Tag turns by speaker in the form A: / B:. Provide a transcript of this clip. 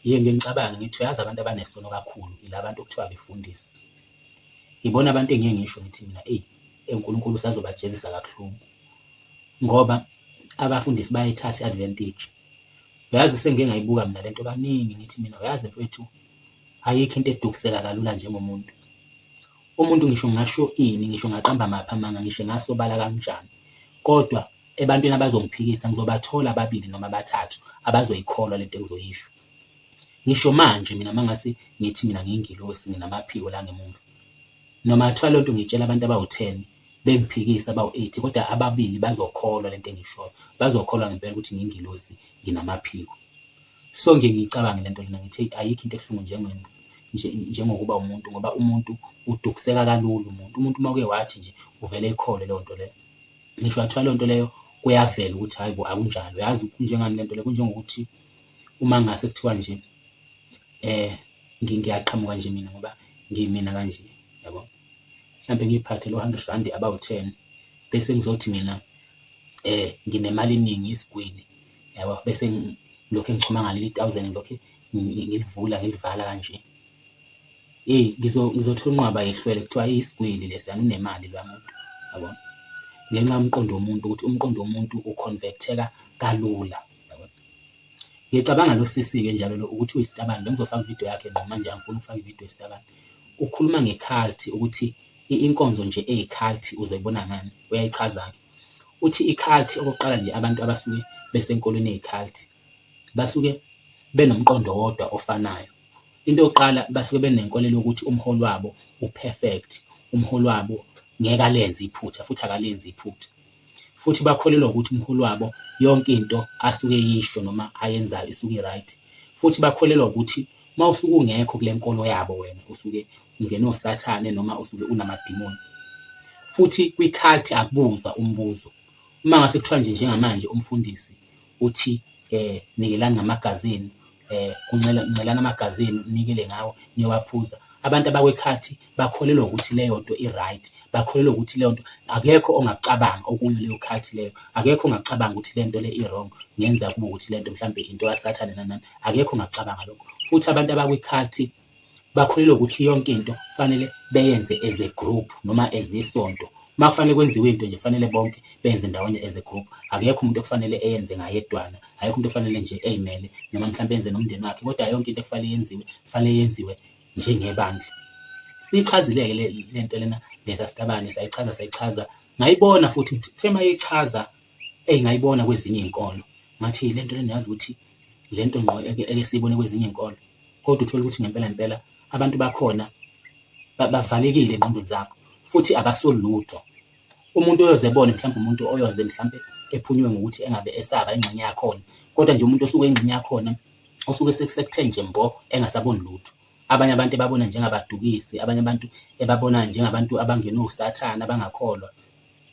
A: ngicabanga ngithi uyazi abantu abanesono kakhulu ilabantu okuthiwa befundisi. Ibona abantu engiye ngisho ngithi mina uNkulunkulu usazobajezisa kabuhlungu ngoba abafundisi bayayithatha i-advantage. Uyazi sengike ngayibuka mina lento kaningi ngithi mina uyazi mfowethu ayikho into edukiseka kalula njengomuntu. Umuntu ngisho ngasho ngisho ngaqamba maphi amanga ngisho ngasobala kanjani, kodwa ebantwini abazongiphikisa ngizobathola ababili noma abathathu abazoyikholwa lento engizoyisho. Ngisho manje mina mangase ngithi mina ngiyingilosi nginamaphiko la ngemuva, noma kuthiwa lento ngitshela abantu abawu-10 bengiphikisa abawu-8 kodwa ababili bazokholwa lento engishoyo, bazokholwa ngempela ukuthi ngiyingilosi nginamaphiko. So ngicabanga lento lena ngithi ayikho into ehlungu njengokuba umuntu, ngoba umuntu udukiseka kalula. Umuntu uma uke wathi nje uvele ekhole leyo nto leyo, ngisho wathiwa leyo nto leyo kuyavela ukuthi hayi bo akunjalo. Yazi kunjengani lento leyo, kunjengokuthi uma ngase kuthiwa nje ngiyaqhamuka nje mina ngoba ngiyimina kanje, yabo, mhlawumbe ngiyiphathe lo 100 rand abawu-10 bese ngizothi mina nginemali eningi isigwili, yabo, bese ngilokhu ngichuma ngaleli 1000 ngilokhu ngilivala kanje. Ngizothola unqwaba yehlwele kuthiwa isigwili lesiyana unemali lwa muntu, yabo, ngenxa yomqondo womuntu ukuthi umqondo womuntu uconvert-eka kalula, yabo. Ngicabanga lo Sisi-ke njalo lo ukuthi uyiSitabane, bengizofaka ividiyo yakhe ngqo manje angifuni ukufaka ividiyo yeSitabane. Ukhuluma nge-cult ukuthi inkonzo nje eyi-cult uzoyibona ngani, uyayichaza-ke. Uthi i-cult okokuqala nje abantu abasuke besenkolweni eyi-cult basuke benomqondo wodwa ofanayo. Into yokuqala basuke benenkolelo ukuthi umholi wabo uperfect, umholi wabo ngeke alenze iphutha futhi akalenzi iphutha. Futhi bakholelwa ukuthi umholi wabo yonke into asuke yisho noma ayenzayo isuke right. Futhi bakholelwa ukuthi uma usuke ungekho kule nkolo yabo wena usuke ungenosathane noma usuke unamadimoni. Futhi kwi-cult akubuzwa umbuzo. Uma ngase kuthiwa nje njengamanje umfundisi uthi nikelani ngamagazini, ngicelana amagazini unikele ngawo niyowaphuza, abantu abakwe-cult bakholelwa ukuthi leyo nto i-right, bakholelwa ukuthi leyo nto akekho ongakucabanga okuyo leyo cult leyo, akekho ongakucabanga ukuthi le nto le i-wrong, ngenza kube ukuthi le nto mhlawumbe into kasathane nanani, akekho ongakucabanga lokho. Futhi abantu abakwi-cult bakholelwa ukuthi yonke into kufanele beyenze as a group noma as isonto. Uma kufanele kwenziwe into nje kufanele bonke benze ndawonye as a group, akekho umuntu okufanele eyenze ngayedwana, akekho umuntu okufanele nje eyimele noma mhlawumbe enze nomndeni wakhe, kodwa yonke into kufanele yenziwe njengebandla. Siyichazile-ke le nto lena lesaSitabane, sayichaza ngayibona futhi thema yichaza ngayibona kwezinye iy'nkolo, ngathi le nto lena yazi ukuthi le nto ngqo eke siyibone kwezinye iy'nkolo, kodwa uthole ukuthi ngempela abantu bakhona bavalekile engqondweni zabo futhi abasolutho. Umuntu oyoze ebone mhlawumbe umuntu oyoze mhlawumbe ephunywe ngokuthi engabe esaba ingxenye yakhona, kodwa nje umuntu osuke ingxenye yakhona osuke sekuthe nje mbo engasaboni lutho. Abanye abantu ebabona njengabadukisi, abanye abantu ebabona njengabantu abangenosathane abangakholwa.